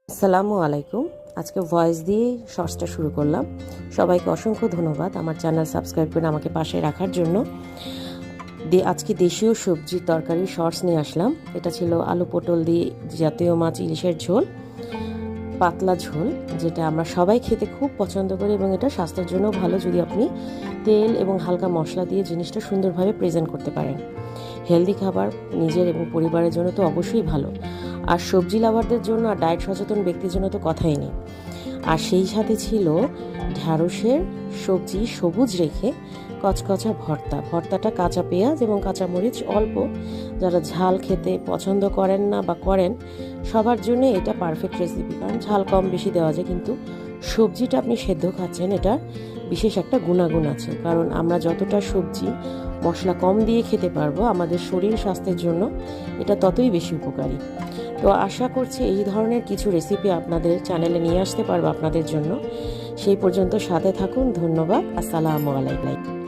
আসসালামু আলাইকুম। আজকে ভয়েস দিয়ে শর্টসটা শুরু করলাম। সবাইকে অসংখ্য ধন্যবাদ আমার চ্যানেল সাবস্ক্রাইব করে আমাকে পাশে রাখার জন্য। আজকে দেশীয় সবজির তরকারির শর্টস নিয়ে আসলাম। এটা ছিল আলু পটল দিয়ে জাতীয় মাছ ইলিশের ঝোল, পাতলা ঝোল, যেটা আমরা সবাই খেতে খুব পছন্দ করি এবং এটা স্বাস্থ্যের জন্য ভালো যদি আপনি তেল এবং হালকা মশলা দিয়ে জিনিসটা সুন্দরভাবে প্রেজেন্ট করতে পারেন। হেলদি খাবার নিজের এবং পরিবারের জন্য তো অবশ্যই ভালো, আর সবজি লাভারদের জন্য আর ডায়েট সচেতন ব্যক্তির জন্য তো কথাই নেই। আর সেই সাথে ছিল ঢ্যাঁড়সের সবজি সবুজ রেখে কচকচা ভর্তাটা কাঁচা পেঁয়াজ এবং কাঁচা মরিচ অল্প, যারা ঝাল খেতে পছন্দ করেন না বা করেন সবার জন্য এটা পারফেক্ট রেসিপি, কারণ ঝাল কম বেশি দেওয়া যায়, কিন্তু সবজিটা আপনি সেদ্ধ খাচ্ছেন এটার বিশেষ একটা গুণাগুণ আছে, কারণ আমরা যতটা সবজি মশলা কম দিয়ে খেতে পারবো আমাদের শরীর স্বাস্থ্যের জন্য এটা ততই বেশি উপকারী। তো আশা করছি এই ধরনের কিছু রেসিপি আপনাদের চ্যানেলে নিয়ে আসতে পারবো আপনাদের জন্য। সেই পর্যন্ত সাথে থাকুন। ধন্যবাদ। আসসালামু আলাইকুম।